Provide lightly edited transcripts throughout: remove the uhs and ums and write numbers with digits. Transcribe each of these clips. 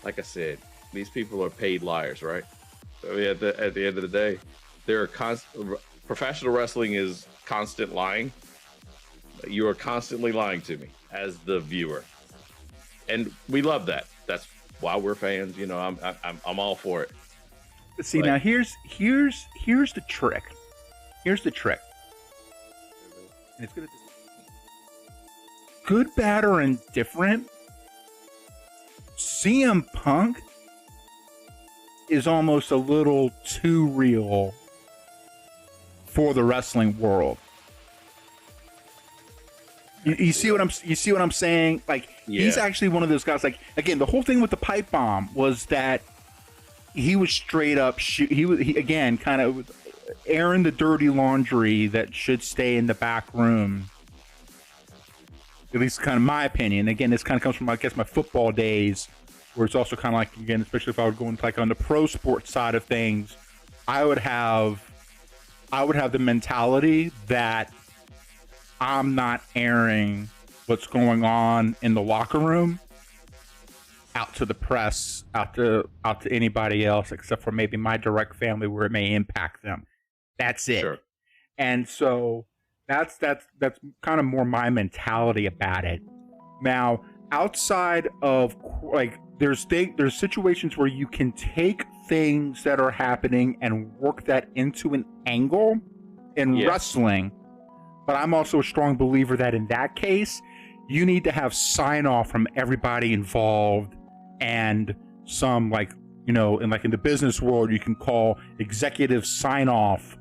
like I said, these people are paid liars, right? I mean, at the end of the day, professional wrestling is constant lying. You are constantly lying to me as the viewer, and we love that. That's why we're fans. You know, I'm all for it. See, now here's the trick. Here's the trick. And it's gonna good, bad, or indifferent. CM Punk is almost a little too real for the wrestling world. You see what I'm saying? Like, he's actually one of those guys. Like, again, the whole thing with the pipe bomb was that he was straight up he again kind of airing the dirty laundry that should stay in the back room. At least kind of my opinion. Again, this kind of comes from, I guess, my football days, where it's also kind of like, again, especially if I would go into like on the pro sports side of things, I would have the mentality that I'm not airing what's going on in the locker room out to the press, out to anybody else, except for maybe my direct family where it may impact them. That's it. Sure. And so that's kind of more my mentality about it. Now, outside of, like, there's situations where you can take things that are happening and work that into an angle in wrestling. But I'm also a strong believer that in that case, you need to have sign off from everybody involved, and some, like, you know, in the business world, you can call executive sign off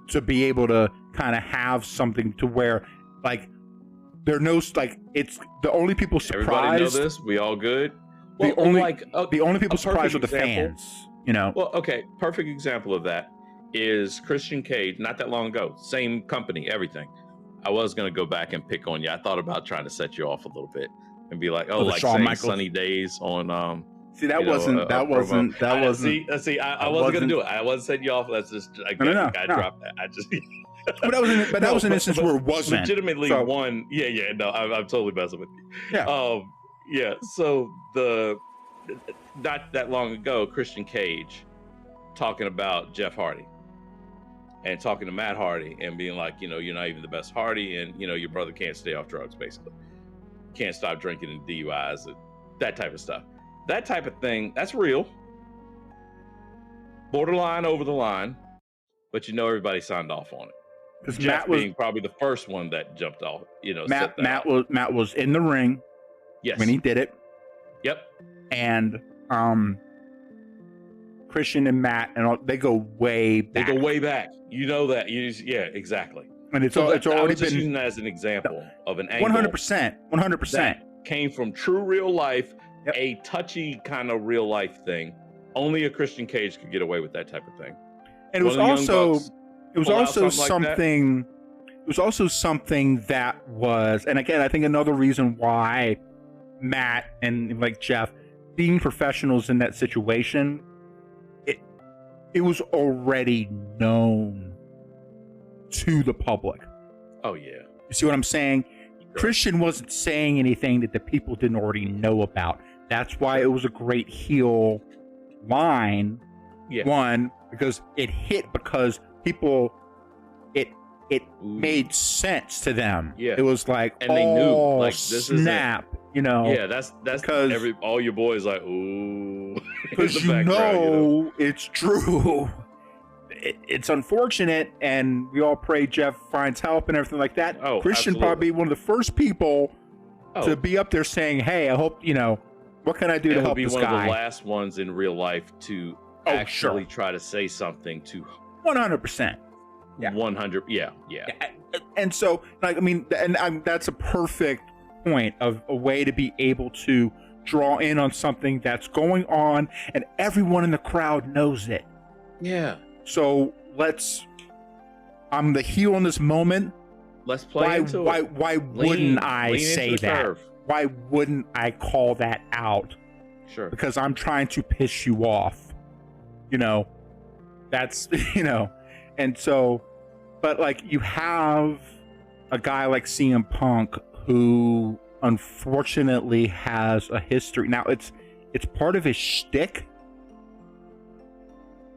to be able to kind of have something to where, like, there are no, like, it's the only people surprised. Everybody know this. We all good. Well, the only people surprised are the fans. You know. Well, okay. Perfect example of that is Christian Cage. Not that long ago, same company, everything. I was gonna go back and pick on you. I thought about trying to set you off a little bit and be like, like saying Sunny Days on. See, that wasn't. See, I wasn't gonna do it. I wasn't setting you off. That's just I dropped that. I just. But that was an instance where it wasn't legitimately one. Yeah. No, I'm totally messing with you. Yeah. So not that long ago, Christian Cage talking about Jeff Hardy and talking to Matt Hardy and being like, you know, you're not even the best Hardy, and you know your brother can't stay off drugs, basically, can't stop drinking and DUIs, and that type of stuff. That type of thing, that's real. Borderline over the line, but you know everybody signed off on it. Because Jeff being probably the first one that jumped off, you know. Matt was in the ring. Yes. When he did it. Yep. And Christian and Matt, and all, they go way back. They go way back. You know that. Yeah, exactly. And it's already been using that as an example of an angle. 100%. That came from true real life, a touchy kind of real life thing. Only a Christian Cage could get away with that type of thing. And it was also something that was, and again, I think another reason why Matt and like Jeff being professionals in that situation, it was already known to the public. Oh yeah. You see what I'm saying? Sure. Christian wasn't saying anything that the people didn't already know about. That's why it was a great heel line. Yeah. One, because it hit, because people, it made sense to them. Yeah. It was like, and they knew, like, this snap, you know. Yeah, that's because all your boys like, ooh, because it's true. It's unfortunate, and we all pray Jeff finds help and everything like that. Oh, Christian absolutely. probably one of the first people to be up there saying, "Hey, I hope, you know, what can I do to help this guy?" He'll be one of the last ones in real life to actually try to say something to 100%. Yeah. 100. Yeah. And so, like, I mean, that's a perfect point of a way to be able to draw in on something that's going on, and everyone in the crowd knows it. Yeah. So I'm the heel in this moment. Let's play into it. Why wouldn't I say that? Curve. Why wouldn't I call that out? Sure. Because I'm trying to piss you off. You know, that's, you know, and so, but like, you have a guy like CM Punk who unfortunately has a history. Now it's it's part of his shtick,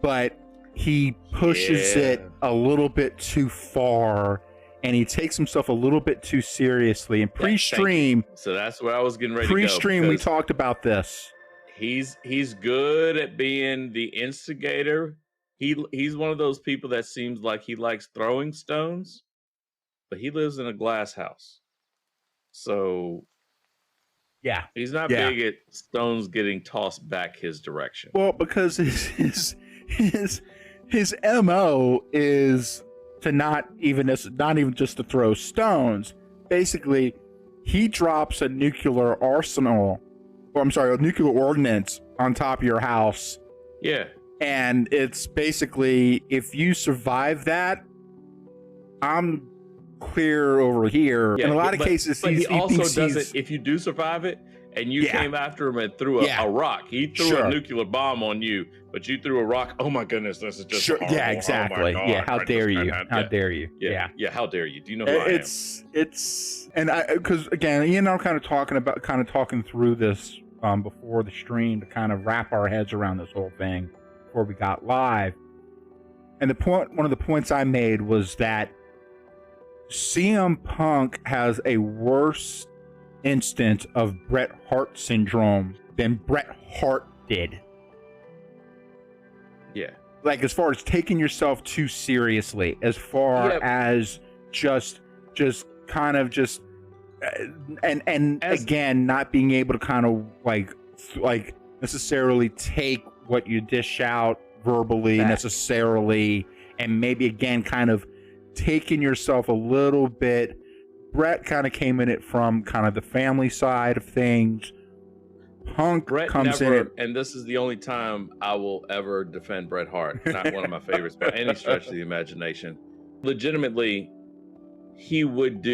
but he pushes it a little bit too far, and he takes himself a little bit too seriously. And pre-stream, so that's where I was getting ready to go. Pre-stream, we talked about this. He's good at being the instigator. He's one of those people that seems like he likes throwing stones, but he lives in a glass house. So yeah, he's not big at stones getting tossed back his direction. Well, because his MO is to not even just to throw stones. Basically, he drops a nuclear ordinance on top of your house. Yeah. And it's basically, if you survive that, I'm clear over here. In a lot of cases, he also does it if you do survive it and you came after him and threw a rock. He threw a nuclear bomb on you, but you threw a rock. Oh my goodness, this is just horrible. Yeah, exactly. Oh God, how dare you? How dare you? Yeah, how dare you? Do you know who I am? It's and because again, Ian and I were kind of talking through this before the stream to kind of wrap our heads around this whole thing before we got live. And one of the points I made was that CM Punk has a worse instance of Bret Hart syndrome than Bret Hart did. Yeah. Like, as far as taking yourself too seriously, as far as just again, not being able to kind of like necessarily take what you dish out verbally necessarily, and maybe again kind of taking yourself a little bit. Bret kind of came in it from kind of the family side of things. Brett comes in it, and this is the only time I will ever defend Bret Hart. Not one of my favorites by any stretch of the imagination. Legitimately, he would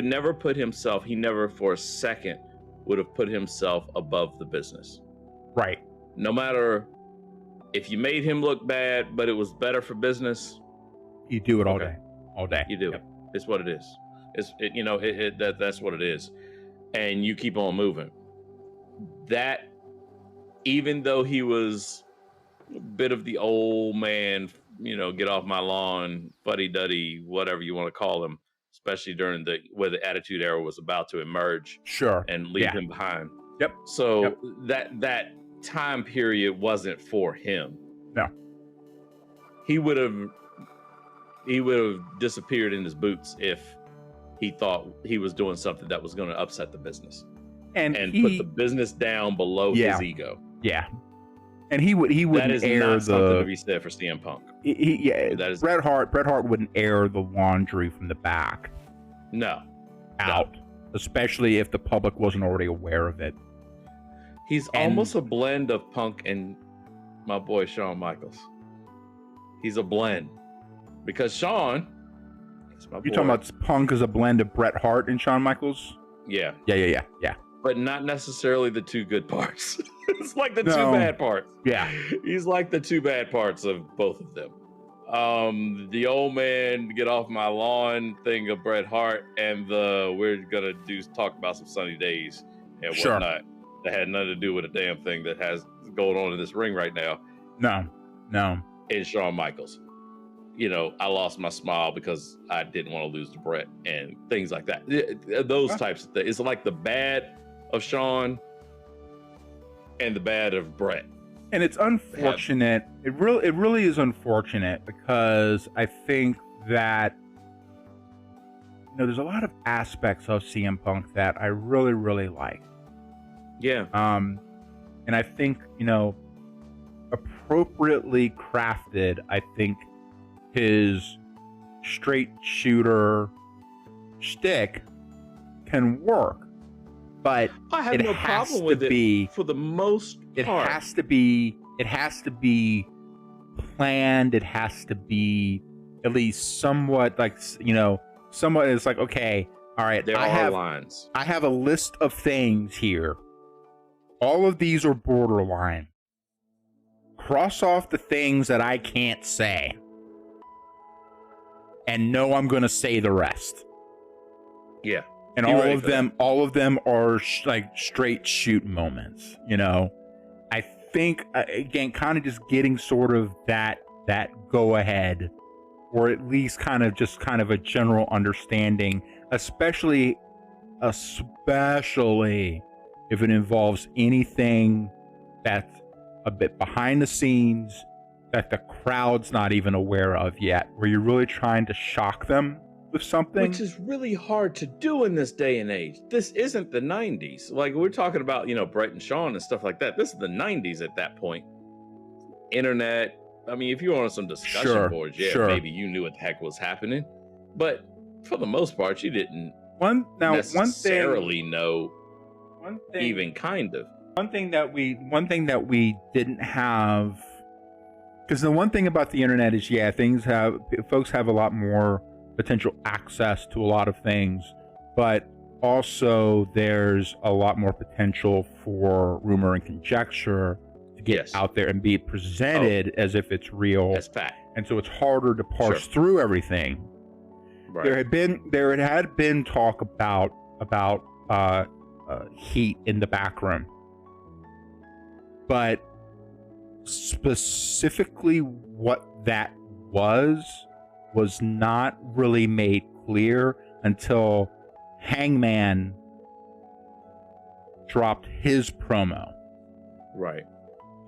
never put himself, he never for a second would have put himself above the business. Right. No matter if you made him look bad, but it was better for business. You do it all day. All day. You do. Yep. It's what it is. That's what it is. And you keep on moving. That, even though he was a bit of the old man, get off my lawn, fuddy-duddy, whatever you want to call him, especially during where the Attitude Era was about to emerge, and leave him behind. Yep. So that time period wasn't for him. No. He would have disappeared in his boots if he thought he was doing something that was going to upset the business and put the business down below his ego. Yeah. And he wouldn't that is air not something to be said for CM Punk. Bret Hart wouldn't air the laundry from the back. No. Out. No. Especially if the public wasn't already aware of it. He's almost a blend of Punk and my boy Shawn Michaels. He's a blend. Because Shawn, you're talking about Punk as a blend of Bret Hart and Shawn Michaels? Yeah. Yeah. But not necessarily the two good parts. It's like the two bad parts. Yeah. He's like the two bad parts of both of them. The old man get off my lawn thing of Bret Hart, and we're gonna talk about some sunny days and whatnot. That had nothing to do with a damn thing that has going on in this ring right now. No. And Shawn Michaels. I lost my smile because I didn't want to lose to Bret and things like that. Those types of things. It's like the bad of Shawn and the bad of Bret. And it's unfortunate. It really is unfortunate because I think that there's a lot of aspects of CM Punk that I really, really like. Yeah. And I think, appropriately crafted, I think his straight shooter shtick can work. But I have no problem with it for the most part. It has to be planned. It has to be at least somewhat somewhat is like, okay, all right, there are lines. I have a list of things here. All of these are borderline. Cross off the things that I can't say. And know I'm going to say the rest. Yeah. And all of them are like straight shoot moments, you know. I think again, kind of just getting sort of that go ahead, or at least kind of a general understanding, especially if it involves anything that's a bit behind the scenes that the crowd's not even aware of yet, where you're really trying to shock them with something, which is really hard to do in this day and age. This isn't the 90s. Like, we're talking about, you know, Bret and Shawn and stuff like that. This is the 90s at that point. Internet. I mean, if you were on some discussion boards, maybe you knew what the heck was happening. But for the most part, you didn't necessarily know. One thing, even kind of. One thing that we didn't have, because the one thing about the internet is, folks have a lot more potential access to a lot of things, but also there's a lot more potential for rumor and conjecture to get out there and be presented as if it's real. That's fact. And so it's harder to parse through everything. Right. There had been talk about heat in the back room, but specifically what that was not really made clear until Hangman dropped his promo. Right.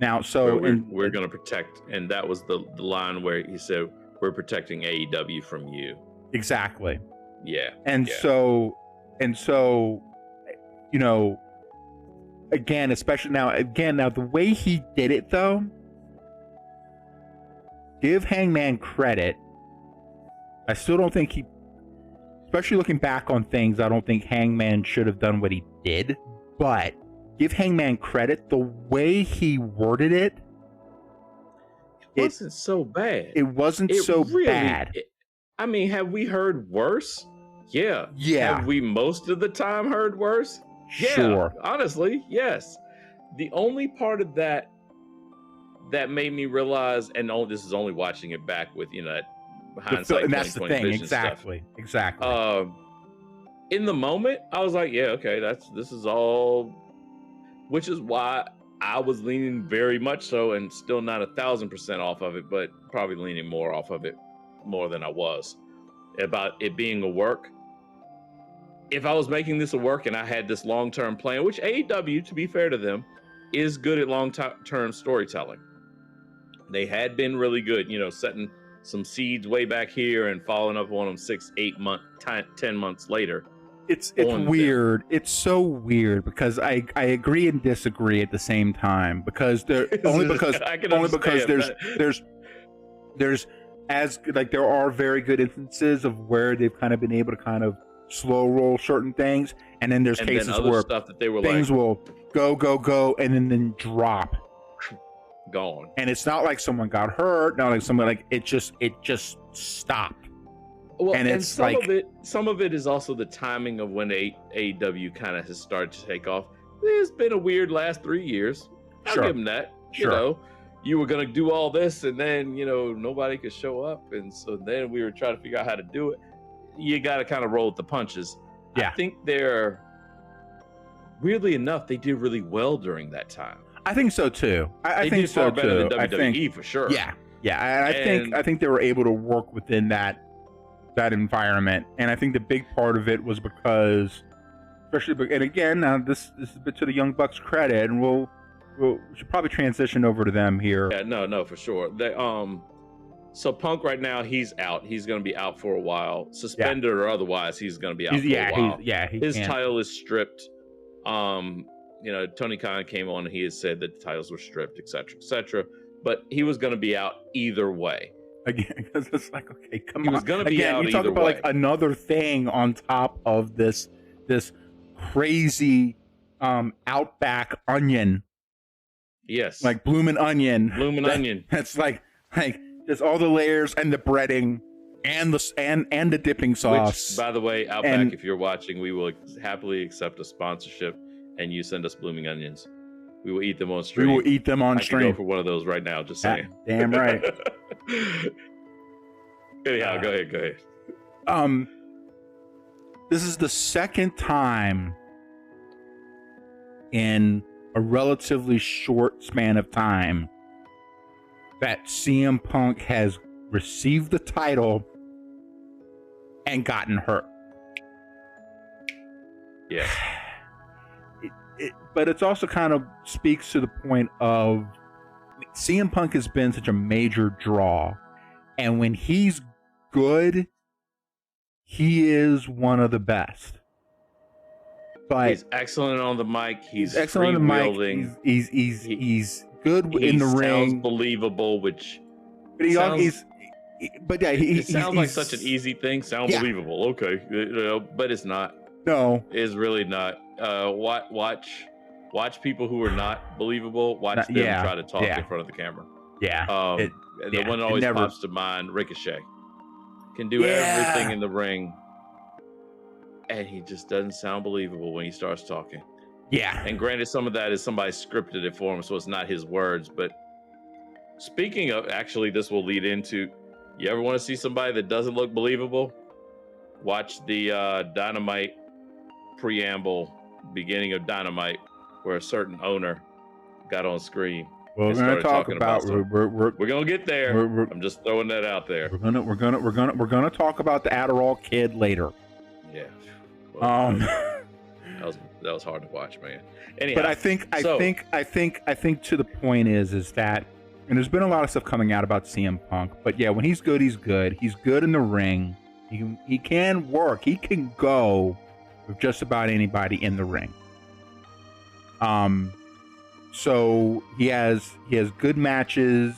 Now, so we're going to protect, and that was the line where he said, "We're protecting AEW from you." Exactly. Yeah. So, you know, again, especially now, the way he did it, though, give Hangman credit. I still don't think especially looking back on things, I don't think Hangman should have done what he did, but give Hangman credit. The way he worded it, it wasn't so bad. It wasn't so bad. I mean, have we heard worse? Yeah. Yeah. Have we most of the time heard worse? Yeah. Sure. Honestly, yes. The only part of that made me realize, and this is only watching it back with, you know, hindsight, and that's the thing. Exactly. In the moment, I was like, yeah, okay, this is all, which is why I was leaning very much so, and still not 1,000% off of it, but probably leaning more off of it more than I was, about it being a work. If I was making this a work and I had this long-term plan, which AEW, to be fair to them, is good at long-term storytelling. They had been really good, you know, setting some seeds way back here and following up on them 10 months later. It's weird. Them. It's so weird because I agree and disagree at the same time, because there's as like there are very good instances of where they've kind of been able to kind of slow roll certain things, and then there's cases where stuff that they were things will go and then drop. Gone. And it's not like someone got hurt, not like someone, like it just stopped. Well, and it's some of it is also the timing of when AEW kind of has started to take off. It's been a weird last 3 years. I'll give them that. Sure. You know, you were gonna do all this, and then, you know, nobody could show up, and so then we were trying to figure out how to do it. You got to kind of roll with the punches. Yeah. I think weirdly enough, they did really well during that time. I think so too. I think so too. Better than WWE for sure. Yeah. I think they were able to work within that environment, and I think the big part of it was because, especially, and again, now this is a bit to the Young Bucks' credit, and we should probably transition over to them here. Yeah, no, for sure. They so Punk right now, he's out. He's going to be out for a while, suspended or otherwise. He's going to be out for a while. His title is stripped. You know, Tony Khan came on and he has said that the titles were stripped, etc. But he was going to be out either way. Again, because it's like, okay, come on. He was going to be out you talk either about way. Like another thing on top of this crazy Outback onion. Yes. Like Bloomin' Onion. Onion. That's like there's all the layers and the breading and the dipping sauce. Which, by the way, Outback, if you're watching, we will happily accept a sponsorship, and you send us blooming onions. We will eat them on stream. We will eat them on stream. I could go for one of those right now, just saying. Damn right. Anyhow, go ahead. this is the second time in a relatively short span of time that CM Punk has received the title and gotten hurt. Yeah. But it's also kind of speaks to the point of CM Punk has been such a major draw, and when he's good, he is one of the best. But he's excellent on the mic. He's excellent on the mic. He's good in the ring. He sounds believable, which but he sounds, it sounds like such an easy thing. Sound believable, okay, but it's not. No, it's really not. Watch people who are not believable. Watch them try to talk in front of the camera. Yeah. The one that always pops to mind, Ricochet, can do everything in the ring, and he just doesn't sound believable when he starts talking. Yeah. And granted, some of that is somebody scripted it for him, so it's not his words. But speaking of, actually, this will lead into, you ever want to see somebody that doesn't look believable? Watch the Dynamite preamble, beginning of Dynamite, where a certain owner got on screen. Well, we're going to talk about we're going to get there. I'm just throwing that out there. We're going to talk about the Adderall kid later. Yeah. Well, that was hard to watch, man. Anyhow, but I think to the point is that, and there's been a lot of stuff coming out about CM Punk, but yeah, when he's good, he's good. He's good in the ring. He can work. He can go with just about anybody in the ring. So he has good matches,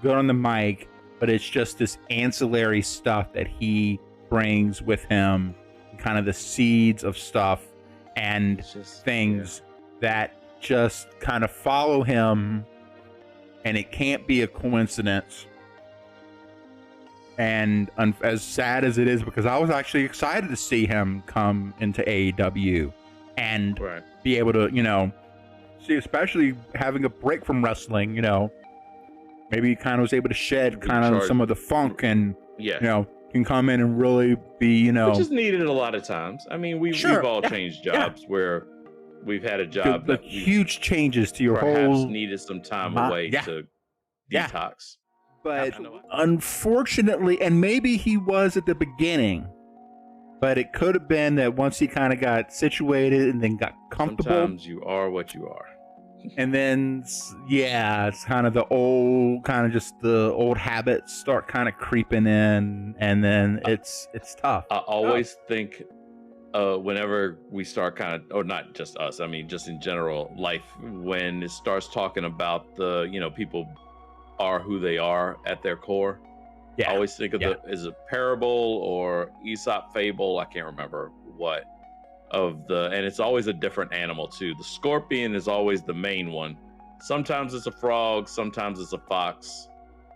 good on the mic, but it's just this ancillary stuff that he brings with him, kind of the seeds of stuff and things that just kind of follow him, and it can't be a coincidence. And as sad as it is, because I was actually excited to see him come into AEW and be able to, see, especially having a break from wrestling, maybe he kind of was able to shed kind of some of the funk and, can come in and really be, which is needed a lot of times. I mean, we've all changed jobs where we've had a job that huge changes to your perhaps whole needed some time away to detox. But unfortunately, and maybe he was at the beginning, but it could have been that once he kind of got situated and then got comfortable. Sometimes you are what you are. And then, it's kind of the old habits start kind of creeping in, and then it's tough. I always think whenever we start kind of, or not just us, I mean, just in general, life, when it starts talking about the, people are who they are at their core. I always think of as a parable or Aesop fable, I can't remember what, and it's always a different animal too. The scorpion is always the main one. Sometimes it's a frog, sometimes it's a fox,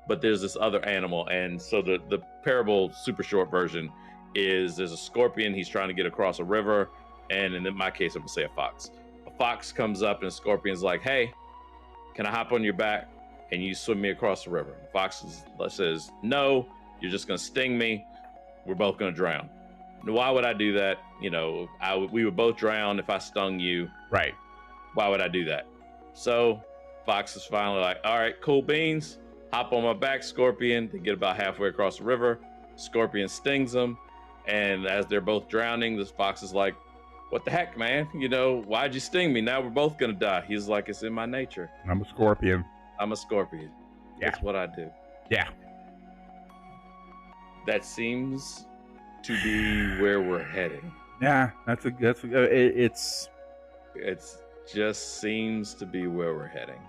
but there's this other animal. And so the parable, super short version, is there's a scorpion, he's trying to get across a river, and in my case, I'm gonna say a fox. A fox comes up and a scorpion's like, hey, can I hop on your back and you swim me across the river? The fox says, no, you're just gonna sting me. We're both gonna drown. Why would I do that? We would both drown if I stung you. Right. Why would I do that? So fox is finally like, all right, cool beans. Hop on my back, scorpion. They get about halfway across the river. Scorpion stings them. And as they're both drowning, this fox is like, what the heck, man? Why'd you sting me? Now we're both gonna die. He's like, it's in my nature. I'm a scorpion. I'm a scorpion. Yeah. That's what I do. Yeah. That seems to be where we're heading. Yeah, it just seems to be where we're heading.